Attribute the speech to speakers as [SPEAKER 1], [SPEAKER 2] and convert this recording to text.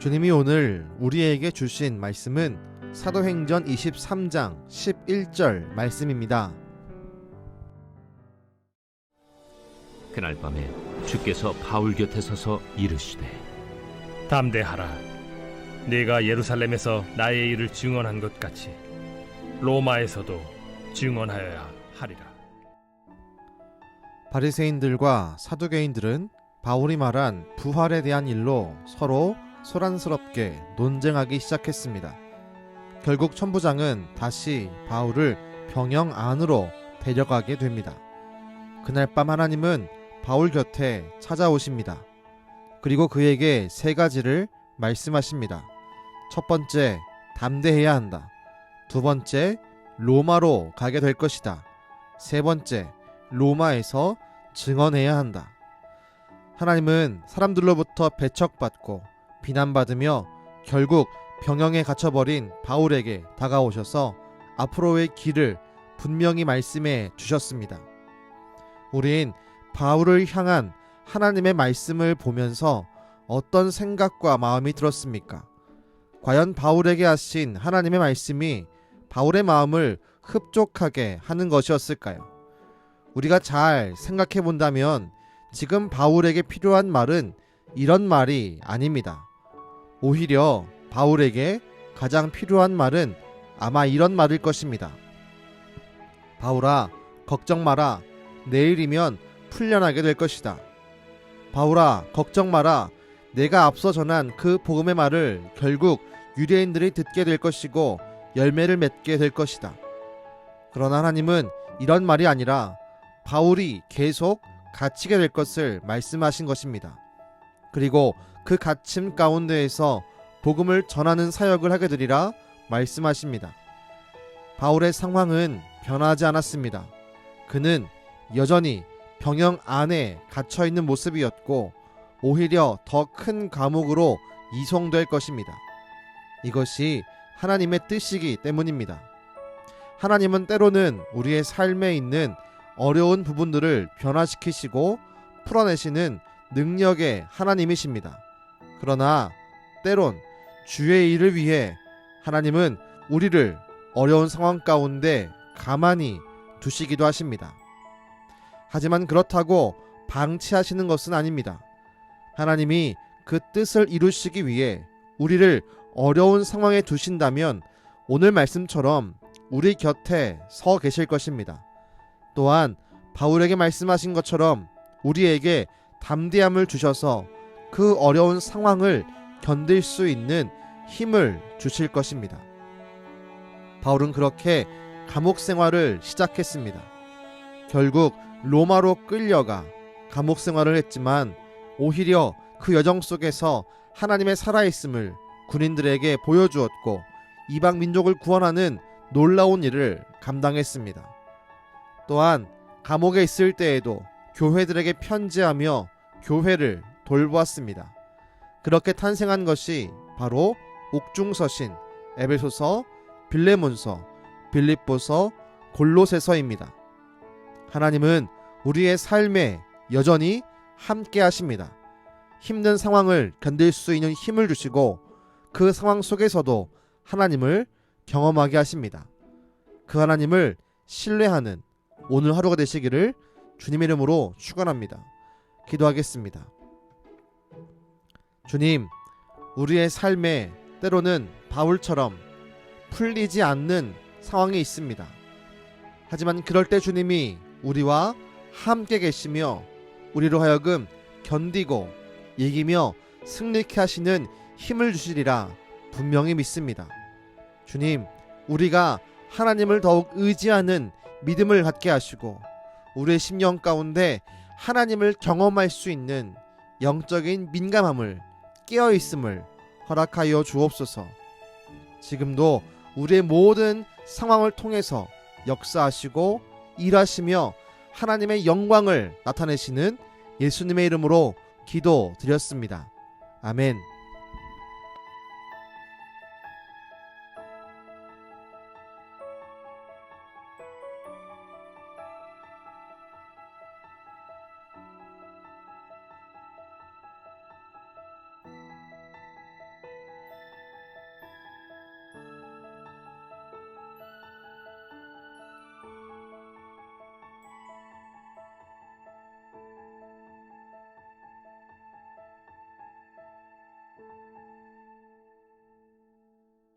[SPEAKER 1] 주님이 오늘 우리에게 주신 말씀은 사도행전 23장 11절 말씀입니다.
[SPEAKER 2] 그날 밤에 주께서 바울 곁에 서서 이르시되
[SPEAKER 3] 담대하라. 네가 예루살렘에서 나의 일을 증언한 것 같이 로마에서도 증언하여야 하리라.
[SPEAKER 1] 바리새인들과 사두개인들은 바울이 말한 부활에 대한 일로 서로 소란스럽게 논쟁하기 시작했습니다. 결국 천부장은 다시 바울을 병영 안으로 데려가게 됩니다. 그날 밤 하나님은 바울 곁에 찾아오십니다. 그리고 그에게 세 가지를 말씀하십니다. 첫 번째, 담대해야 한다. 두 번째, 로마로 가게 될 것이다. 세 번째, 로마에서 증언해야 한다. 하나님은 사람들로부터 배척받고 비난받으며 결국 병영에 갇혀버린 바울에게 다가오셔서 앞으로의 길을 분명히 말씀해 주셨습니다. 우린 바울을 향한 하나님의 말씀을 보면서 어떤 생각과 마음이 들었습니까? 과연 바울에게 하신 하나님의 말씀이 바울의 마음을 흡족하게 하는 것이었을까요? 우리가 잘 생각해 본다면 지금 바울에게 필요한 말은 이런 말이 아닙니다. 오히려 바울에게 가장 필요한 말은 아마 이런 말일 것입니다. 바울아, 걱정 마라. 내일이면 풀려나게 될 것이다. 바울아, 걱정 마라. 내가 앞서 전한 그 복음의 말을 결국 유대인들이 듣게 될 것이고 열매를 맺게 될 것이다. 그러나 하나님은 이런 말이 아니라 바울이 계속 갇히게 될 것을 말씀하신 것입니다. 그리고 그 갇힘 가운데에서 복음을 전하는 사역을 하게 되리라 말씀하십니다. 바울의 상황은 변하지 않았습니다. 그는 여전히 병영 안에 갇혀있는 모습이었고 오히려 더 큰 감옥으로 이송될 것입니다. 이것이 하나님의 뜻이기 때문입니다. 하나님은 때로는 우리의 삶에 있는 어려운 부분들을 변화시키시고 풀어내시는 능력의 하나님이십니다. 그러나 때론 주의 일을 위해 하나님은 우리를 어려운 상황 가운데 가만히 두시기도 하십니다. 하지만 그렇다고 방치하시는 것은 아닙니다. 하나님이 그 뜻을 이루시기 위해 우리를 어려운 상황에 두신다면 오늘 말씀처럼 우리 곁에 서 계실 것입니다. 또한 바울에게 말씀하신 것처럼 우리에게 담대함을 주셔서 그 어려운 상황을 견딜 수 있는 힘을 주실 것입니다. 바울은 그렇게 감옥 생활을 시작했습니다. 결국 로마로 끌려가 감옥 생활을 했지만 오히려 그 여정 속에서 하나님의 살아있음을 군인들에게 보여주었고 이방 민족을 구원하는 놀라운 일을 감당했습니다. 또한 감옥에 있을 때에도 교회들에게 편지하며 교회를 돌보았습니다. 그렇게 탄생한 것이 바로 옥중서신, 에베소서, 빌레몬서, 빌립보서, 골로새서입니다. 하나님은 우리의 삶에 여전히 함께 하십니다. 힘든 상황을 견딜 수 있는 힘을 주시고 그 상황 속에서도 하나님을 경험하게 하십니다. 그 하나님을 신뢰하는 오늘 하루가 되시기를 주님의 이름으로 축원합니다. 기도하겠습니다. 주님, 우리의 삶에 때로는 바울처럼 풀리지 않는 상황이 있습니다. 하지만 그럴 때 주님이 우리와 함께 계시며 우리로 하여금 견디고 이기며 승리케 하시는 힘을 주시리라 분명히 믿습니다. 주님, 우리가 하나님을 더욱 의지하는 믿음을 갖게 하시고 우리의 심령 가운데 하나님을 경험할 수 있는 영적인 민감함을 깨어있음을 허락하여 주옵소서. 지금도 우리의 모든 상황을 통해서 역사하시고 일하시며 하나님의 영광을 나타내시는 예수님의 이름으로 기도드렸습니다. 아멘.